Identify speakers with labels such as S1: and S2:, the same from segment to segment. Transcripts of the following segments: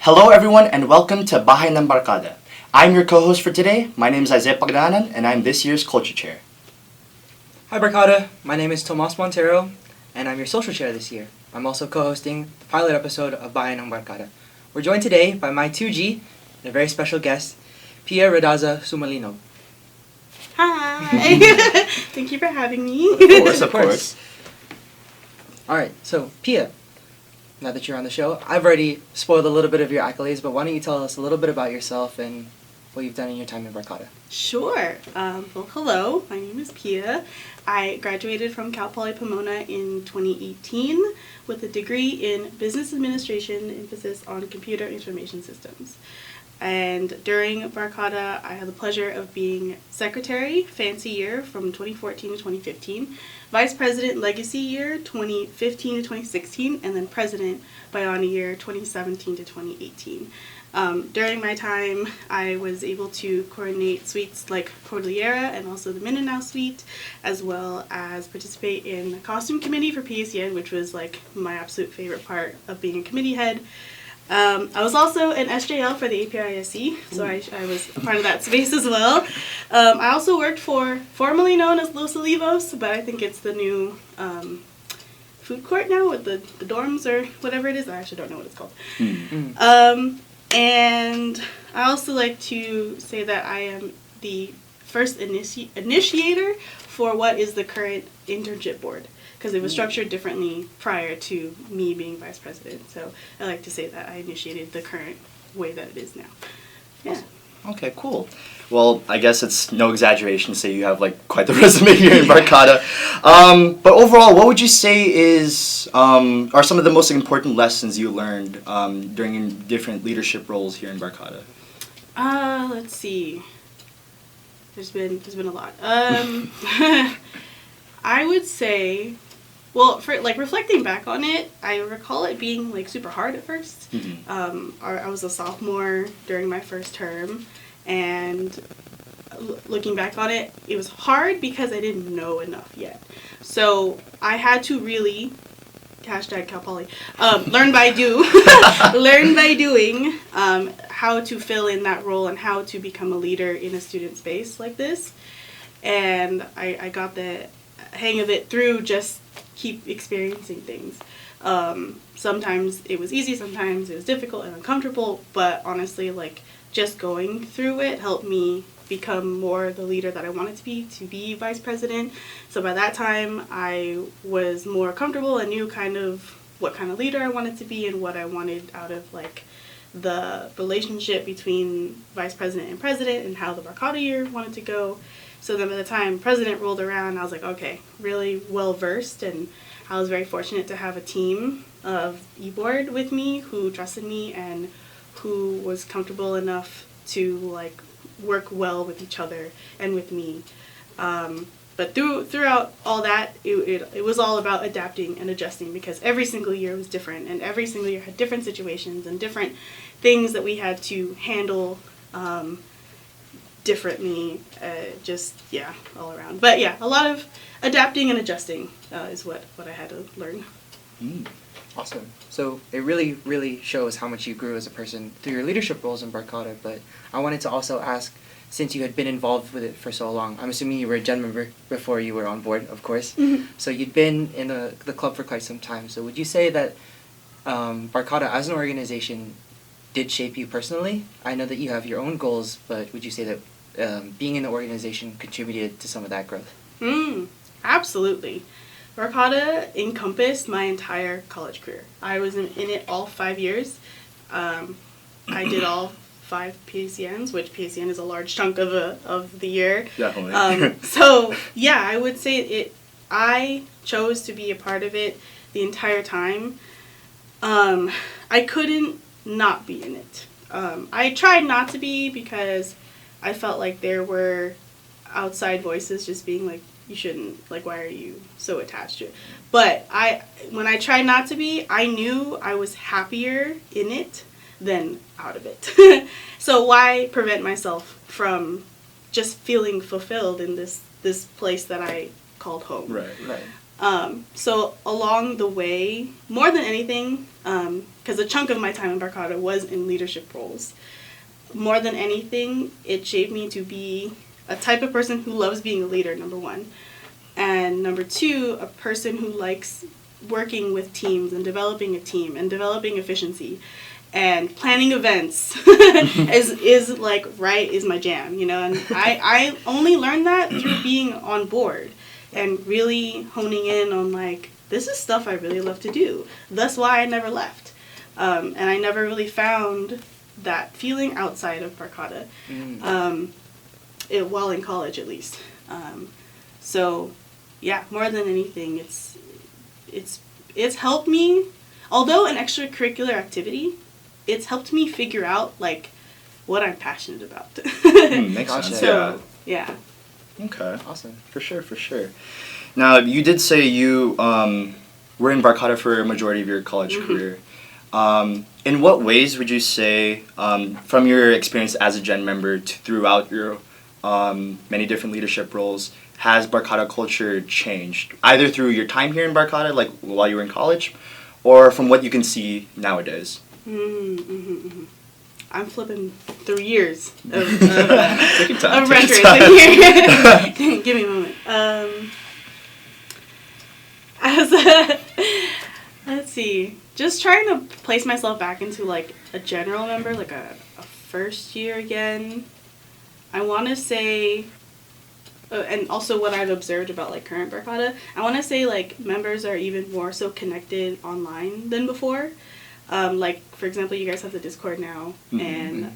S1: Hello everyone and welcome to Bahay ng Barkada. I'm your co-host for today. My name is Isaiah Pagdanan and I'm this year's culture chair.
S2: Hi Barkada, my name is Tomas Montero and I'm your social chair this year. I'm also co-hosting the pilot episode of Bayan ng Barkada. We're joined today by my 2G and a very special guest, Pia Radaza-Sumalinog.
S3: Hi! Thank you for having me.
S1: Of course.
S2: Alright, so Pia, now that you're on the show, I've already spoiled a little bit of your accolades, but why don't you tell us a little bit about yourself and what you've done in your time in Barkada?
S3: Sure. Well, hello. My name is Pia. I graduated from Cal Poly Pomona in 2018 with a degree in business administration, emphasis on computer information systems. And during Barkada, I had the pleasure of being secretary, fanc-e year from 2014 to 2015, vice president, legac-e year 2015 to 2016, and then president, Bayan-E Year 2017 to 2018. During my time, I was able to coordinate suites like Cordillera and also the Mindanao suite, as well as participate in the costume committee for PACN, which was like my absolute favorite part of being a committee head. I was also an SJL for the APISC, so I was a part of that space as well. I also worked for formerly known as Los Olivos, but I think it's the new food court now with the dorms or whatever it is. I actually don't know what it's called. And I also like to say that I am the first initiator for what is the current internship board, because it was structured differently prior to me being vice president. So I like to say that I initiated the current way that it is now. Yeah.
S1: Okay, cool. Well, I guess it's no exaggeration to say you have like quite the resume here in Barkada. But overall, what would you say are some of the most important lessons you learned during different leadership roles here in Barkada?
S3: Let's see. There's been a lot. I would say, well, for like reflecting back on it, I recall it being like super hard at first. I was a sophomore during my first term, and looking back on it, it was hard because I didn't know enough yet. So I had to really #Cal Poly learn by doing how to fill in that role and how to become a leader in a student space like this. And I got the hang of it through just keep experiencing things. Sometimes it was easy, sometimes it was difficult and uncomfortable, but honestly, like, just going through it helped me become more the leader that I wanted to be vice president. So by that time, I was more comfortable and knew kind of what kind of leader I wanted to be and what I wanted out of, like, the relationship between vice president and president and how the Barkada year wanted to go. So then by the time president rolled around, I was like, okay, really well versed, and I was very fortunate to have a team of e-board with me who trusted me and who was comfortable enough to like work well with each other and with me. But throughout all that, it was all about adapting and adjusting, because every single year was different, and every single year had different situations and different things that we had to handle differently, all around. But yeah, a lot of adapting and adjusting is what I had to learn.
S2: Awesome. So it really, really shows how much you grew as a person through your leadership roles in Barkada, but I wanted to also ask, since you had been involved with it for so long, I'm assuming you were a Gen member before you were on board, of course. So you'd been in the club for quite some time. So would you say that Barkada as an organization did shape you personally? I know that you have your own goals, but would you say that being in the organization contributed to some of that growth?
S3: Absolutely. Barkada encompassed my entire college career. I was in it all 5 years. I did all 5 PACNs, which PACN is a large chunk of the year.
S1: Definitely.
S3: So yeah, I would say I chose to be a part of it the entire time. I couldn't not be in it. I tried not to be because I felt like there were outside voices just being like, you shouldn't, like, why are you so attached to it? But when I tried not to be, I knew I was happier in it than out of it. So why prevent myself from just feeling fulfilled in this place that I called home?
S1: Right.
S3: So along the way, more than anything, because a chunk of my time in Barkada was in leadership roles, more than anything, it shaped me to be a type of person who loves being a leader, number one. And number two, a person who likes working with teams and developing a team and developing efficiency and planning events is my jam, you know. And I only learned that through being on board and really honing in on like, this is stuff I really love to do. That's why I never left. And I never really found that feeling outside of Barkada, while in college at least. So yeah, more than anything, it's helped me, although an extracurricular activity, it's helped me figure out like what I'm passionate about.
S1: Makes sense.
S3: So, yeah.
S1: Okay.
S2: Awesome.
S1: For sure. Now, you did say you were in Barkada for a majority of your college career. In what ways would you say, from your experience as a Gen member throughout your many different leadership roles, has Barkada culture changed? Either through your time here in Barkada, like while you were in college, or from what you can see nowadays?
S3: I'm flipping through years of
S1: Take your time.
S3: records in here. Give me a moment. Let's see. Just trying to place myself back into like a general member, like a first year again. I want to say, and also what I've observed about like current Barkada, I want to say like members are even more so connected online than before. Like, for example, you guys have the Discord now, and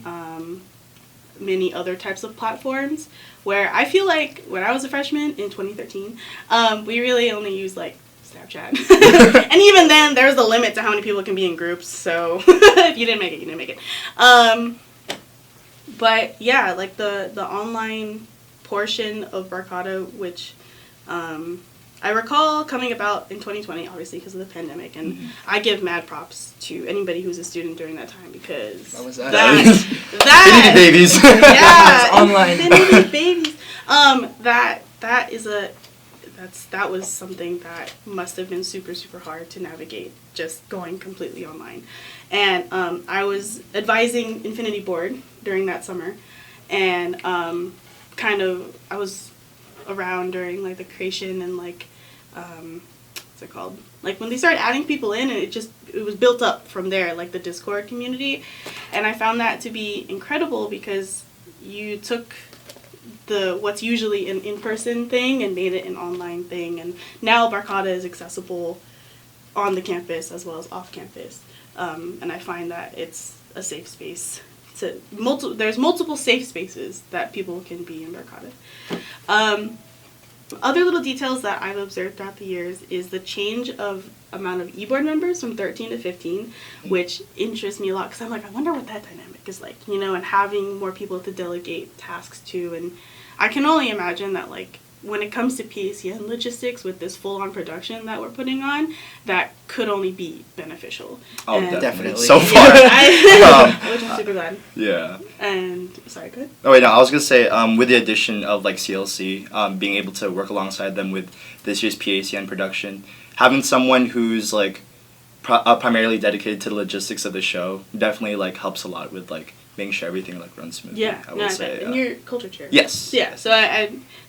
S3: many other types of platforms, where I feel like when I was a freshman in 2013, we really only used, like, Snapchat. And even then, there's a limit to how many people can be in groups, so if you didn't make it, you didn't make it. But, yeah, like, the online portion of Barkada, which I recall coming about in 2020, obviously, because of the pandemic, and I give mad props to anybody who's a student during that time, because
S2: What was that?
S1: Finity babies.
S3: Yeah,
S2: online.
S3: Infinity babies. That was something that must have been super, super hard to navigate, just going completely online. And I was advising Infinity Board during that summer, and I was around during like the creation and like what's it called, like when they started adding people in, and it was built up from there, like the Discord community. And I found that to be incredible, because you took what's usually an in-person thing and made it an online thing, and now Barkada is accessible on the campus as well as off campus, and I find that it's a safe space. There's multiple safe spaces that people can be in Barkada. Other little details that I've observed throughout the years is the change of amount of e-board members from 13 to 15, which interests me a lot, because I'm like, I wonder what that dynamic is like, you know, and having more people to delegate tasks to. And I can only imagine that, like, when it comes to PACN logistics with this full-on production that we're putting on, that could only be beneficial.
S1: Oh,
S3: and
S1: definitely. So far.
S3: Which I'm super glad.
S1: Yeah.
S3: And, sorry, go ahead.
S1: Oh, wait, no, I was going to say, with the addition of, like, CLC, being able to work alongside them with this year's PACN production, having someone who's, like, primarily dedicated to the logistics of the show definitely, like, helps a lot with, like, making sure everything, like, runs smoothly.
S3: Yeah,
S1: I would say.
S3: and your culture chair.
S1: Yes.
S3: Yeah, so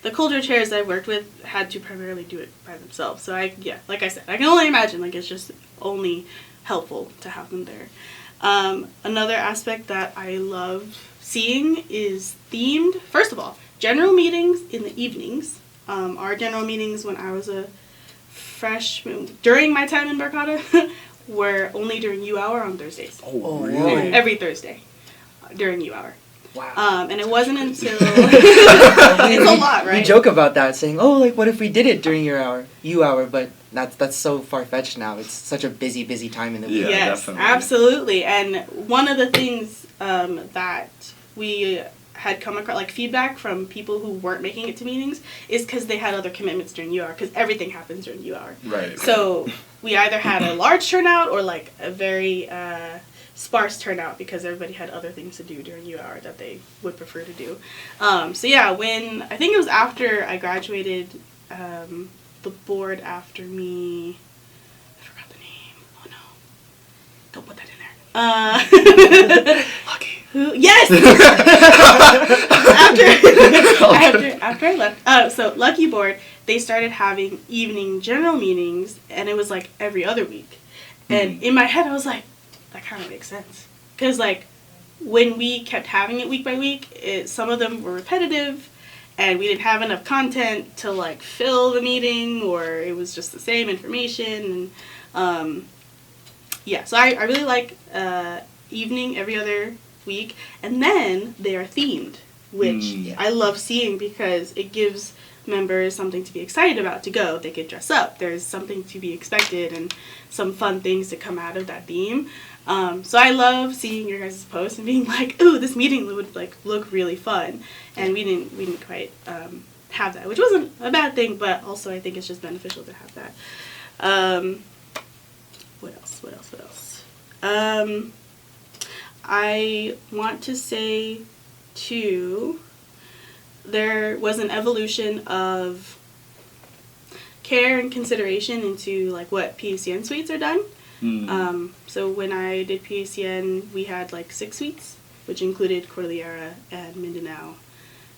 S3: the culture chairs I worked with had to primarily do it by themselves. So like I said, I can only imagine, like, it's just only helpful to have them there. Another aspect that I love seeing is themed. First of all, general meetings in the evenings. Our general meetings when I was a freshman, during my time in Barkada, were only during U hour on Thursdays.
S1: Oh, really?
S3: Every Thursday during U hour.
S2: Wow.
S3: And it wasn't until it's a lot, right?
S2: We joke about that, saying, "Oh, like what if we did it during U hour?" But that's so far fetched now. It's such a busy time in the week.
S1: Yeah,
S3: yes,
S1: definitely.
S3: Absolutely. And one of the things that we had come across, like feedback from people who weren't making it to meetings, is because they had other commitments during U hour, because everything happens during U hour.
S1: Right. So
S3: we either had a large turnout or like a very sparse turnout, because everybody had other things to do during U hour that they would prefer to do. So yeah, when I think it was after I graduated the board after me. I forgot the name. Oh no! Don't put that in there.
S1: Lucky.
S3: Who? Yes. after I left, so Lucky Board, they started having evening general meetings, and it was like every other week. And in my head, I was like, that kind of makes sense, because like when we kept having it week by week, some of them were repetitive, and we didn't have enough content to like fill the meeting, or it was just the same information. And so I really like evening every other week, and then they are themed, which I love seeing because it gives members something to be excited about to go. They could dress up. There's something to be expected and some fun things to come out of that theme. So I love seeing your guys' posts and being like, ooh, this meeting would like look really fun. And we didn't quite have that, which wasn't a bad thing, but also I think it's just beneficial to have that. What else? I want to say, too, there was an evolution of care and consideration into like what PACN suites are done. So when I did PACN, we had like 6 suites, which included Cordillera and Mindanao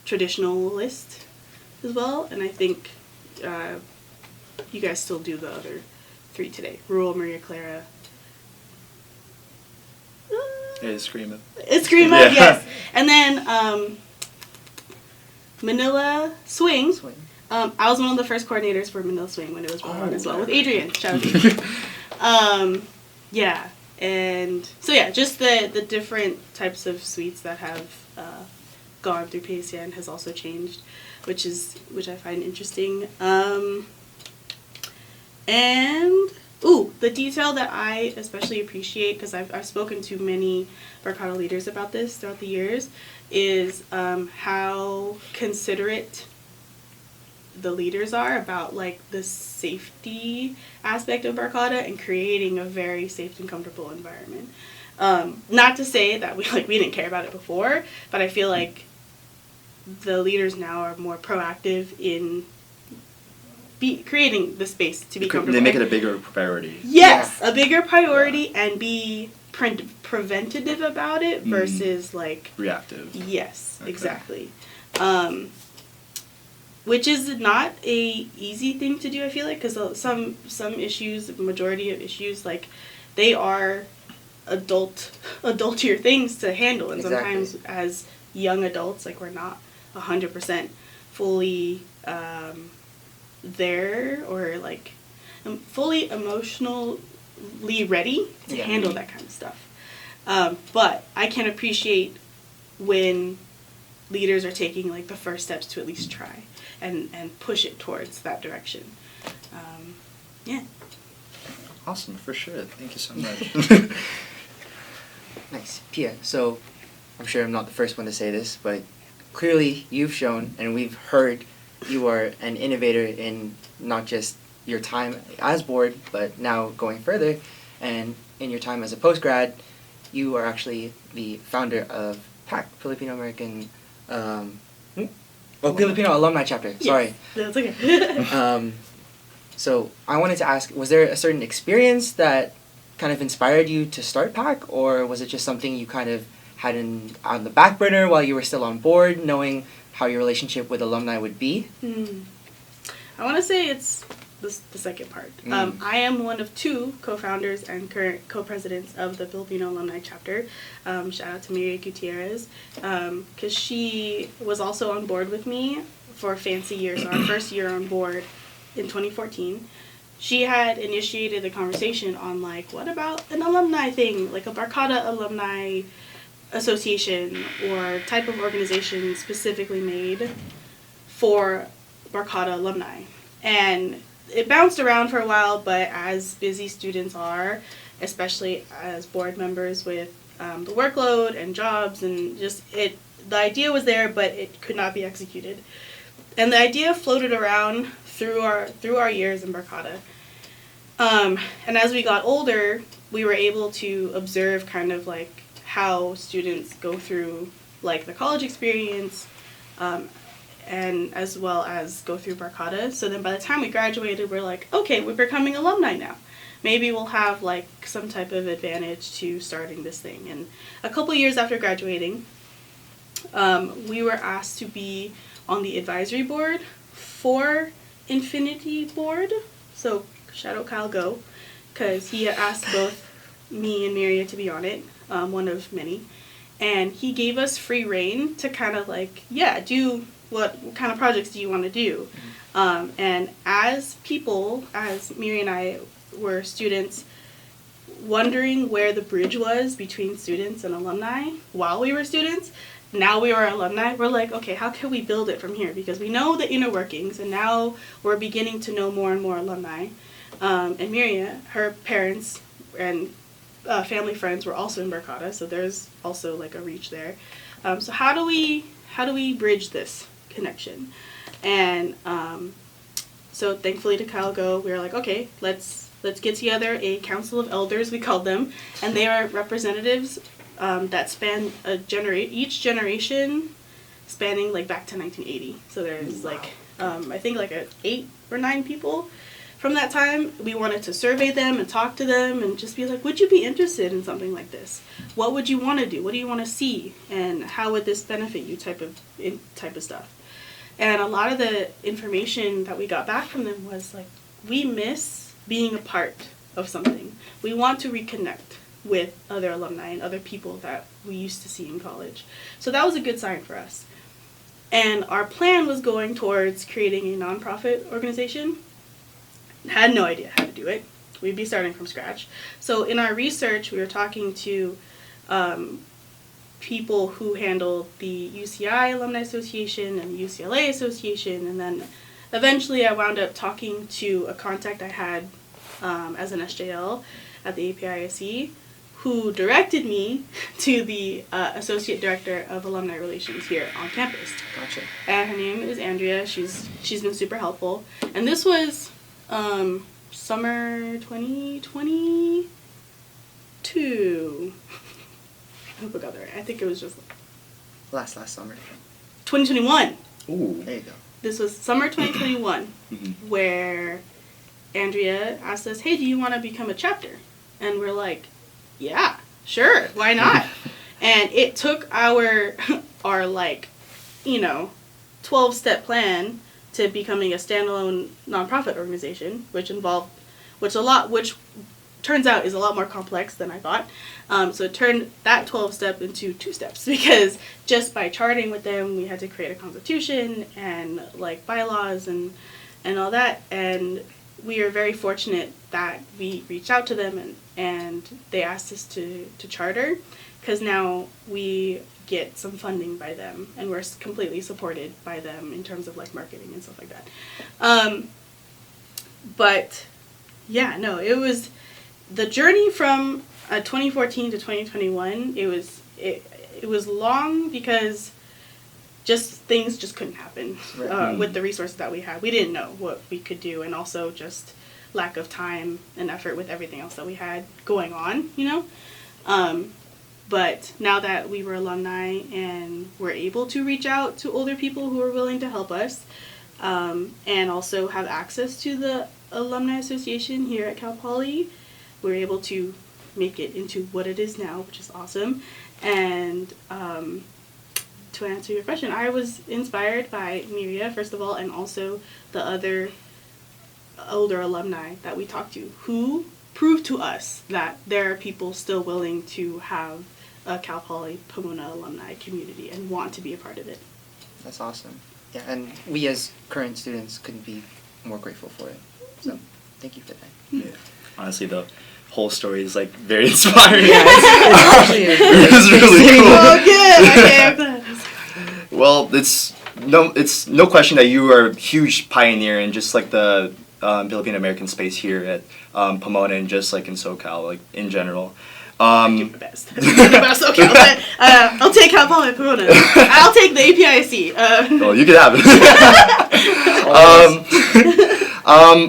S3: traditionalist as well. And I think you guys still do the other 3 today. Rural, Maria Clara.
S1: Eskrima,
S3: yes. And then Manila Swing. I was one of the first coordinators for Manila Swing when it was brought on as well, with Adrian. Shout out to Adrian. And so just the different types of suites that have gone through PACN has also changed, which I find interesting. And the detail that I especially appreciate, because I've spoken to many Barkada leaders about this throughout the years, is how considerate the leaders are about like the safety aspect of Barkada and creating a very safe and comfortable environment. Not to say that we didn't care about it before, but I feel like the leaders now are more proactive in creating the space to be comfortable.
S1: They make it a bigger priority.
S3: Yes, a bigger priority, and be preventative about it versus like
S1: reactive.
S3: Yes, okay. Exactly. Which is not a easy thing to do, I feel like, because some issues, the majority of issues, like they are adultier things to handle, and sometimes as young adults, like we're not 100% fully there, or like fully emotionally ready to handle that kind of stuff. But I can appreciate when leaders are taking like the first steps to at least try and push it towards that direction.
S1: Awesome, for sure. Thank you so much.
S2: Nice. Pia, so I'm sure I'm not the first one to say this, but clearly you've shown, and we've heard, you are an innovator in not just your time as board, but now going further, and in your time as a postgrad, you are actually the founder of PAC, Filipino-American, Filipino Alumni Chapter, sorry.
S3: Yes, that's okay.
S2: So I wanted to ask, was there a certain experience that kind of inspired you to start PAC, or was it just something you kind of had on the back burner while you were still on board, knowing how your relationship with alumni would be?
S3: I want to say it's the second part. I am one of 2 co-founders and current co-presidents of the Filipino Alumni Chapter. Shout out to Maria Gutierrez, because she was also on board with me for fanc-e Year, so our first year on board in 2014. She had initiated a conversation on like, what about an alumni thing, like a Barkada alumni association or type of organization specifically made for Barkada alumni. And it bounced around for a while, but as busy students are, especially as board members with the workload and jobs and the idea was there, but it could not be executed. And the idea floated around through our years in Barkada. And as we got older, we were able to observe kind of like how students go through like the college experience, and as well as go through Barkada. So then by the time we graduated, we're like, okay, we're becoming alumni now. Maybe we'll have like some type of advantage to starting this thing. And a couple years after graduating, we were asked to be on the advisory board for Infinity Board. So shout out Kyle Go, because he had asked both me and Miria to be on it, one of many. And he gave us free reign to kind of like, do what kind of projects do you want to do? And as people, as Miria and I were students, wondering where the bridge was between students and alumni while we were students, now we are alumni, we're like, okay, how can we build it from here? Because we know the inner workings, and now we're beginning to know more and more alumni. And Miria, her parents and family friends were also in Barkada, so there's also like a reach there. So how do we bridge this connection? And so thankfully to Kyle Go, we were like, okay, let's get together a council of elders, we called them, and they are representatives that span each generation spanning like back to 1980. So there's like I think like 8 or 9 people from that time. We wanted to survey them and talk to them and just be like, would you be interested in something like this? What would you want to do? What do you want to see? And how would this benefit you? Type of stuff. And a lot of the information that we got back from them was like, we miss being a part of something. We want to reconnect with other alumni and other people that we used to see in college. So that was a good sign for us. And our plan was going towards creating a nonprofit organization. Had no idea how to do it. We'd be starting from scratch. So in our research, we were talking to people who handled the UCI Alumni Association and the UCLA Association, and then eventually I wound up talking to a contact I had as an SJL at the APISE, who directed me to the Associate Director of Alumni Relations here on campus.
S2: Gotcha.
S3: And her name is Andrea. She's been super helpful. And this was summer 2022. I hope I got that right. I think it was just
S2: Last summer.
S3: 2021.
S1: Ooh.
S2: There you go.
S3: This was summer 2021, where Andrea asked us, hey, do you want to become a chapter? And we're like, yeah, sure, why not? And it took our like, 12-step plan to becoming a standalone nonprofit organization, which turns out is a lot more complex than I thought. So it turned that 12-step into 2 steps, because just by charting with them, we had to create a constitution and like bylaws and all that. And we are very fortunate that we reached out to them and they asked us to charter, because now we get some funding by them and we're completely supported by them in terms of like marketing and stuff like that. But yeah, no, it was the journey from 2014 to 2021. It was long because things just couldn't happen with the resources that we had. We didn't know what we could do, and also just lack of time and effort with everything else that we had going on, But now that we were alumni and we're able to reach out to older people who are willing to help us, and also have access to the Alumni Association here at Cal Poly, we're able to make it into what it is now, which is awesome. And to answer your question, I was inspired by Miria, first of all, and also the other older alumni that we talked to, who proved to us that there are people still willing to have a Cal Poly Pomona alumni community and want to be a part of it.
S2: That's awesome. Yeah, and we as current students couldn't be more grateful for it. So thank you for that.
S1: Yeah. Honestly, the whole story is like very inspiring.
S2: Yeah,
S1: it was really cool.
S3: Oh, good. Okay, I'm glad.
S1: Well, it's no question that you are a huge pioneer in just like the Filipino-American space here at Pomona and just like in SoCal, like in general.
S3: I do my best. Okay, but, I'll take Cal Poly Pomona. I'll take the APIC.
S1: Well, you can have it.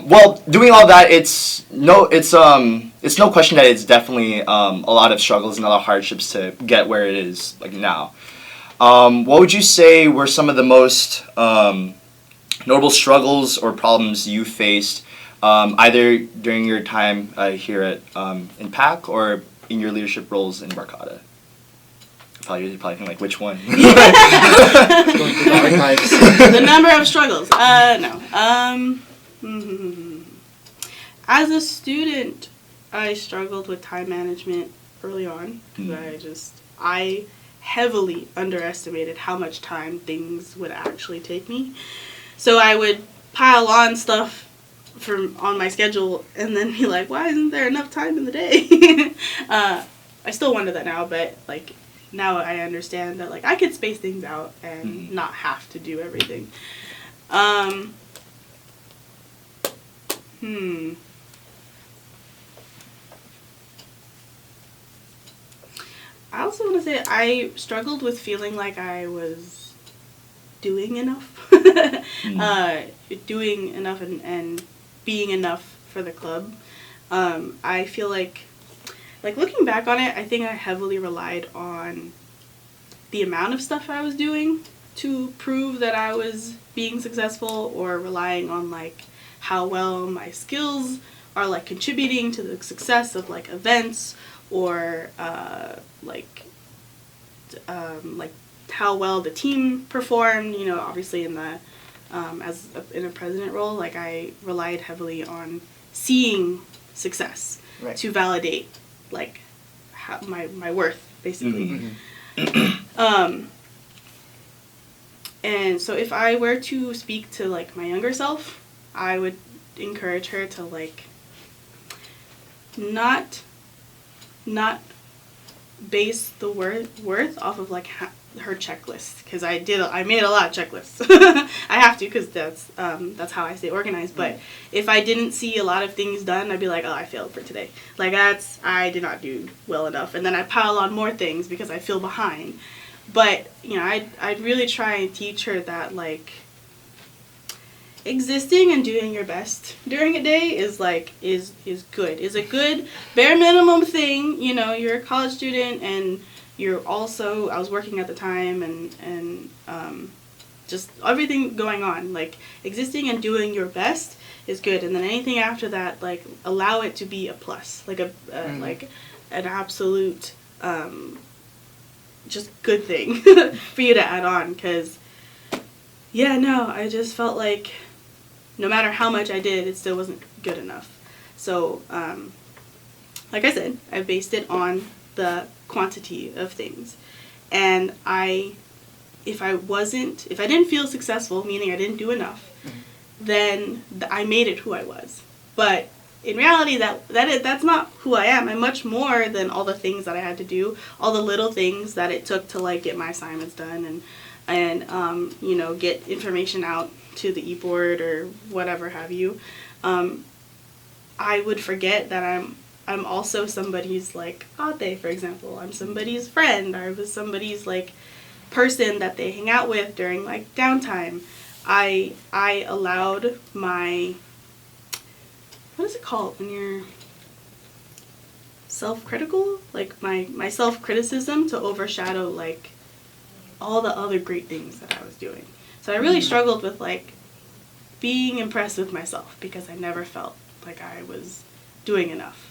S1: Well, doing all that, it's no question that it's definitely a lot of struggles and a lot of hardships to get where it is like now. What would you say were some of the most notable struggles or problems you faced, either during your time here at in PAC or in your leadership roles in Barkada? Probably think like which one.
S2: Going through the archives.
S3: The number of struggles. No. As a student, I struggled with time management early on because I heavily underestimated how much time things would actually take me. So I would pile on stuff on my schedule and then be like, why isn't there enough time in the day? I still wonder that now, but like now I understand that like I could space things out and not have to do everything. I also want to say I struggled with feeling like I was doing enough. Doing enough and being enough for the club. I feel like looking back on it, I think I heavily relied on the amount of stuff I was doing to prove that I was being successful, or relying on like how well my skills are like contributing to the success of like events, or like how well the team performed. You know, obviously in the in a president role, like I relied heavily on seeing success to validate like my worth, basically. And so if I were to speak to like my younger self, I would encourage her to like not base the worth off of like her checklist, because I made a lot of checklists. I have to, because that's how I stay organized. But if I didn't see a lot of things done, I'd be like, oh, I failed for today. Like I did not do well enough, and then I pile on more things because I feel behind. But you know, I'd really try and teach her that like existing and doing your best during a day is good. Is a good bare minimum thing. You know, you're a college student and you're also, I was working at the time, and just everything going on. Like existing and doing your best is good, and then anything after that, like allow it to be a plus, like like an absolute just good thing for you to add on. Because I just felt like no matter how much I did, it still wasn't good enough. So like I said, I based it on the quantity of things, and if I didn't feel successful, meaning I didn't do enough, then I made it who I was. But in reality, that's not who I am. I'm much more than all the things that I had to do, all the little things that it took to like get my assignments done and you know, get information out to the e-board or whatever have you. I would forget that I'm also somebody's like ate, for example. I'm somebody's friend. I was somebody's like person that they hang out with during like downtime. I allowed my, what is it called when you're self-critical? Like my self-criticism to overshadow like all the other great things that I was doing. So I really struggled with like being impressed with myself, because I never felt like I was doing enough.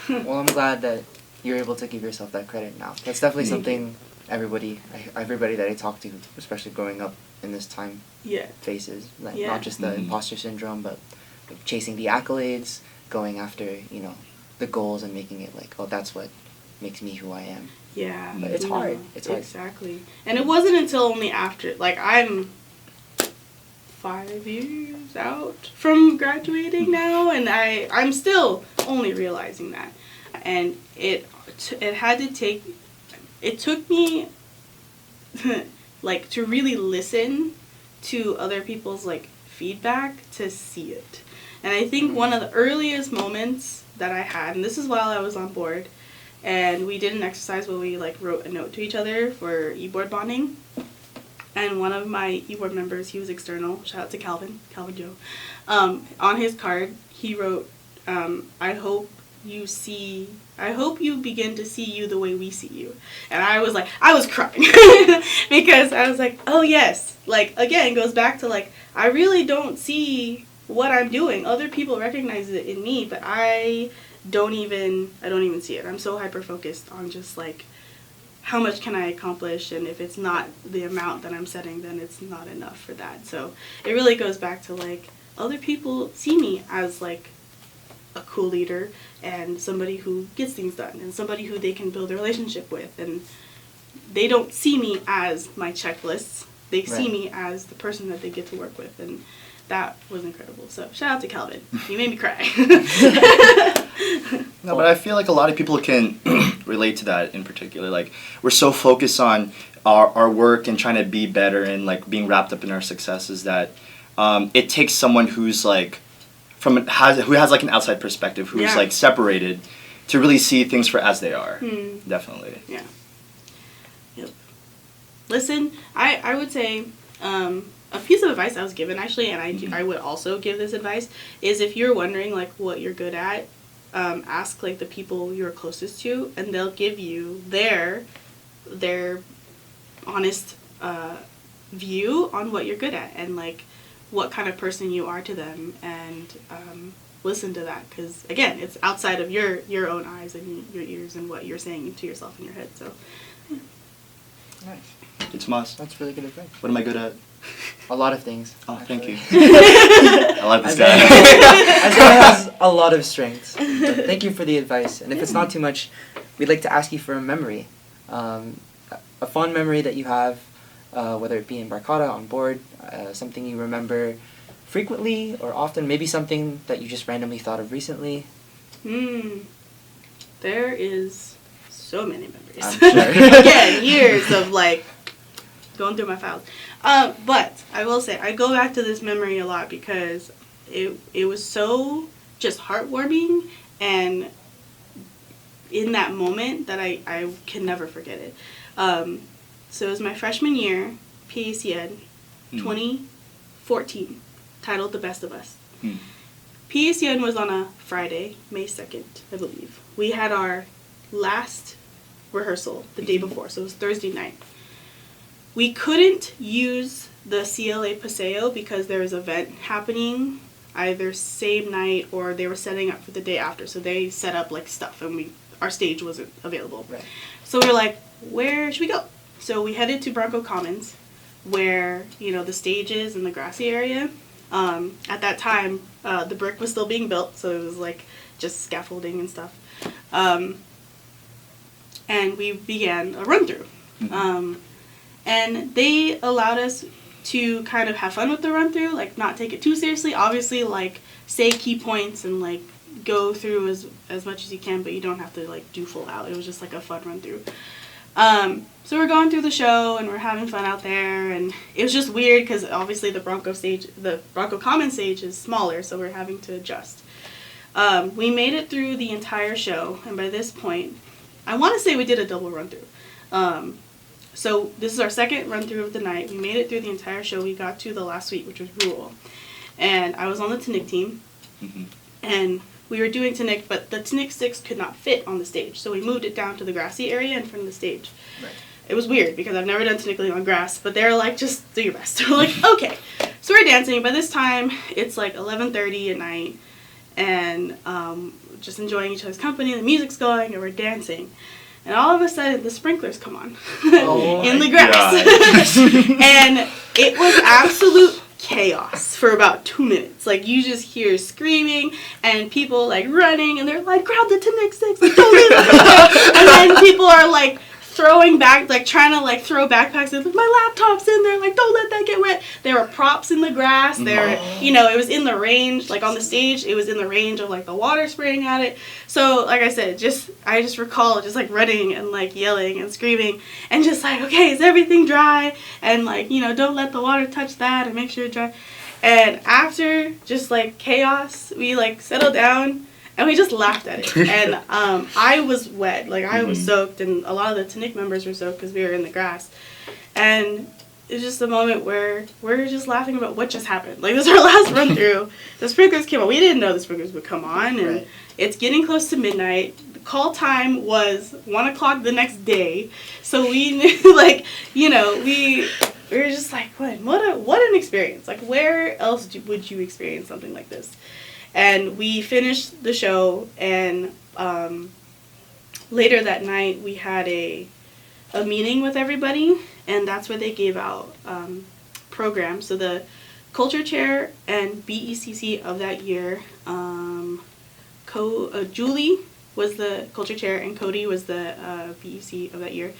S2: Well, I'm glad that you're able to give yourself that credit now. That's definitely something everybody that I talk to, especially growing up in this time, faces. Like not just the imposter syndrome, but like chasing the accolades, going after, you know, the goals, and making it like, oh, that's what makes me who I am.
S3: Yeah.
S2: But it's hard. It's hard.
S3: Exactly. And it wasn't until only after, like, I'm 5 years out from graduating now, and I'm still only realizing that. And it took me like to really listen to other people's like feedback to see it. And I think one of the earliest moments that I had, and this is while I was on board, and we did an exercise where we like wrote a note to each other for e-board bonding. And one of my e-board members, he was external, shout out to Calvin Joe, on his card he wrote, I hope you see, I hope you begin to see you the way we see you. And I was crying because I was like, oh yes, like again, goes back to like, I really don't see what I'm doing. Other people recognize it in me, but I don't even see it. I'm so hyper focused on just like, how much can I accomplish, and if it's not the amount that I'm setting, then it's not enough for that. So it really goes back to like, other people see me as like a cool leader and somebody who gets things done and somebody who they can build a relationship with, and they don't see me as my checklists. They see me as the person that they get to work with, and that was incredible. So shout out to Calvin. You made me cry.
S1: No, but I feel like a lot of people can relate to that in particular. Like, we're so focused on our work and trying to be better and like being wrapped up in our successes that it takes someone who's like who has like an outside perspective, who's like separated, to really see things for as they are. Definitely.
S3: Yeah. Yep. Listen, I would say a piece of advice I was given actually, and I would also give this advice, is if you're wondering like what you're good at, ask like the people you're closest to, and they'll give you their honest view on what you're good at and like what kind of person you are to them, and listen to that, because again, it's outside of your own eyes and your ears and what you're saying to yourself in your head. So yeah.
S2: Nice.
S1: It's must.
S2: That's really good advice.
S1: What am I good at?
S2: A lot of things.
S1: Oh,
S2: actually.
S1: thank you. I love this guy.
S2: Isaiah has a lot of strengths. So thank you for the advice. And if it's not too much, we'd like to ask you for a memory. A fond memory that you have, whether it be in Barkada, on board, something you remember frequently or often, maybe something that you just randomly thought of recently.
S3: There is so many memories.
S2: I'm sure.
S3: Again, years of like going through my files. But I will say, I go back to this memory a lot because it was so just heartwarming, and in that moment that I can never forget it. So it was my freshman year, PACN, 2014, titled The Best of Us. PACN was on a Friday, May 2nd, I believe. We had our last rehearsal the day before, so it was Thursday night. We couldn't use the CLA Paseo because there was an event happening either same night or they were setting up for the day after. So they set up like stuff and our stage wasn't available.
S2: Right.
S3: So we were like, where should we go? So we headed to Bronco Commons, where, you know, the stage is in the grassy area. At that time, the brick was still being built, so it was like just scaffolding and stuff. And we began a run through. And they allowed us to kind of have fun with the run through, like not take it too seriously. Obviously, like say key points and like go through as much as you can, but you don't have to like do full out. It was just like a fun run through. So we're going through the show and we're having fun out there, and it was just weird because obviously the Bronco Common stage is smaller, so we're having to adjust. We made it through the entire show, and by this point, I want to say we did a double run through. So this is our second run through of the night. We made it through the entire show. We got to the last suite, which was Rural. And I was on the Tinick team. And we were doing Tinick, but the Tinick sticks could not fit on the stage. So we moved it down to the grassy area in front of the stage. Right. It was weird because I've never done Tinickling on grass, but they're like, just do your best. We're like, okay. So we're dancing. By this time, it's like 11:30 at night. And just enjoying each other's company. The music's going and we're dancing. And all of a sudden, the sprinklers come on in the grass. And it was absolute chaos for about 2 minutes. Like, you just hear screaming and people, like, running. And they're like, grab the Tinick sticks. Like, don't leave them. And then people are, like, throwing back, like, trying to, like, throw backpacks. Like, my laptop's in there. Like, don't let that get wet. There were props in the grass. You know, it was in the range. Like, on the stage, it was in the range of, like, the water spraying at it. So, like I said, I just recall just, like, running and, like, yelling and screaming. And just, like, okay, is everything dry? And, like, you know, don't let the water touch that and make sure it's dry. And after just, like, chaos, we, like, settled down. And we just laughed at it. And I was wet. Like, I was soaked. And a lot of the Tinick members were soaked because we were in the grass. And it's just a moment where we're just laughing about what just happened. Like, this is our last run through. The sprinklers came on. We didn't know the sprinklers would come on, and
S1: Right.
S3: it's getting close to midnight. The call time was 1 o'clock the next day, so we knew, like, you know, we were just like, what an experience. Like, where else would you experience something like this? And we finished the show, and later that night we had a meeting with everybody, and that's where they gave out programs. So the culture chair and BECC of that year, Julie was the culture chair and Cody was the BEC of that year,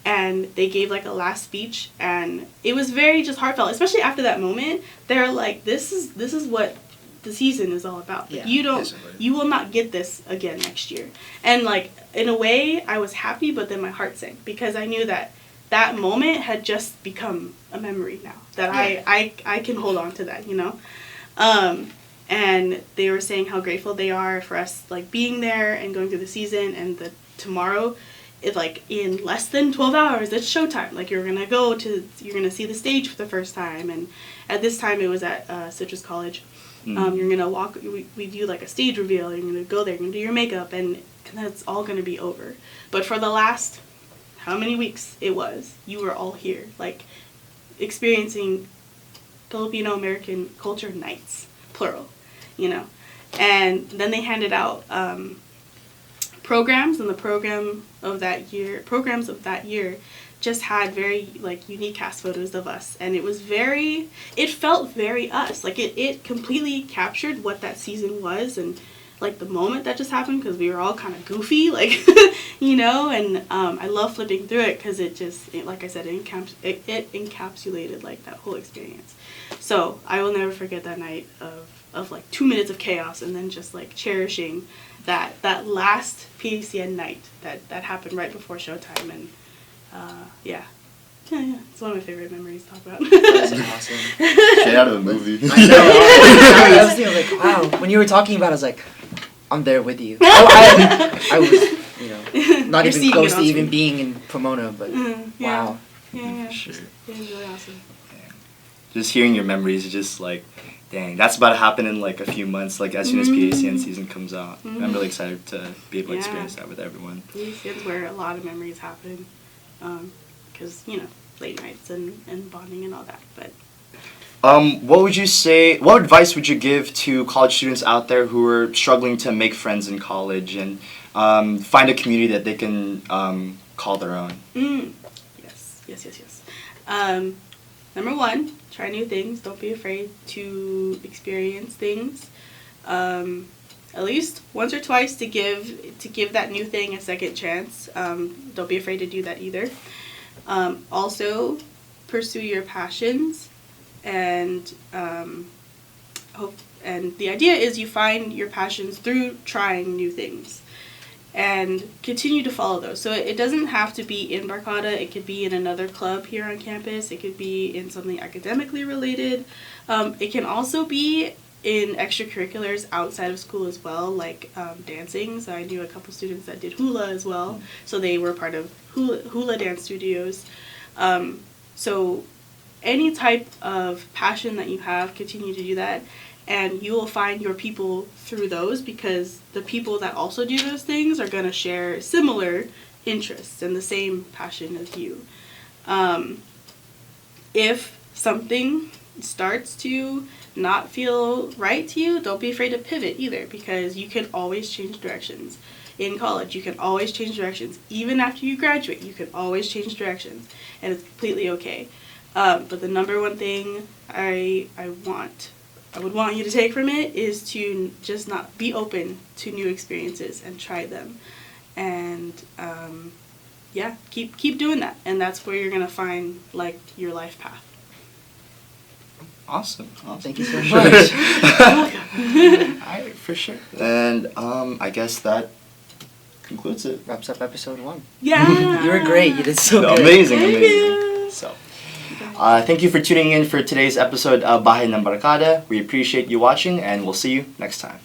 S3: and they gave like a last speech, and it was very just heartfelt, especially after that moment. They're like, this is what the season is all about. Like, you will not get this again next year. And like, in a way, I was happy, but then my heart sank, because I knew that moment had just become a memory now, that I can hold on to that, you know. And they were saying how grateful they are for us, like, being there and going through the season, and the tomorrow, it, like, in less than 12 hours, it's showtime. Like, you're gonna see the stage for the first time, and at this time it was at Citrus College. You're gonna walk. We do like a stage reveal. You're gonna go there. You're gonna do your makeup, and that's all gonna be over. But for the last, how many weeks it was, you were all here, like, experiencing Filipino-American culture nights, plural, you know. And then they handed out programs, and the programs of that year just had very, like, unique cast photos of us, and it felt very us. Like, it completely captured what that season was, and like the moment that just happened, because we were all kind of goofy, like, you know. And I love flipping through it, because like I said, it encapsulated like that whole experience. So I will never forget that night of like 2 minutes of chaos, and then just like cherishing that last PACN night that happened right before showtime. And yeah, it's one of my favorite memories to talk about.
S2: That's awesome.
S1: Straight out of a movie.
S2: I know. I was thinking, like, wow. When you were talking about it, I was like, I'm there with you. I was, you know, not
S3: You're
S2: even close to
S3: seeing it
S2: even
S3: on
S2: being in Pomona, but wow.
S3: Yeah.
S1: Sure.
S3: It was really awesome.
S1: Just hearing your memories is just like, dang, that's about to happen in like a few months, like as soon as PACN season comes out. I'm really excited to be able to experience that with everyone.
S3: It's where a lot of memories happen, because, you know, late nights and bonding and all that. But
S1: what advice would you give to college students out there who are struggling to make friends in college and find a community that they can call their own? Yes.
S3: Number one, try new things. Don't be afraid to experience things. At least once or twice to give that new thing a second chance. Don't be afraid to do that either. Also, pursue your passions, and the idea is you find your passions through trying new things, and continue to follow those. So it doesn't have to be in Barkada. It could be in another club here on campus. It could be in something academically related. It can also be in extracurriculars outside of school as well, like dancing. So I knew a couple students that did hula as well. So they were part of hula dance studios. So any type of passion that you have, continue to do that. And you will find your people through those, because the people that also do those things are going to share similar interests and the same passion as you. If something starts to not feel right to you, don't be afraid to pivot either, because you can always change directions. In college, you can always change directions. Even after you graduate, you can always change directions, and it's completely okay. But the number one thing I would want you to take from it is to just not be open to new experiences and try them, and keep doing that, and that's where you're gonna find like your life path.
S1: Awesome.
S2: Thank you so much.
S1: Alright, for sure. And I guess that concludes it.
S2: Wraps up episode 1.
S3: Yeah.
S2: You were great. You did so good.
S1: Amazing.
S3: Thank you.
S1: So, thank you for tuning in for today's episode of Bahay ng Barkada. We appreciate you watching, and we'll see you next time.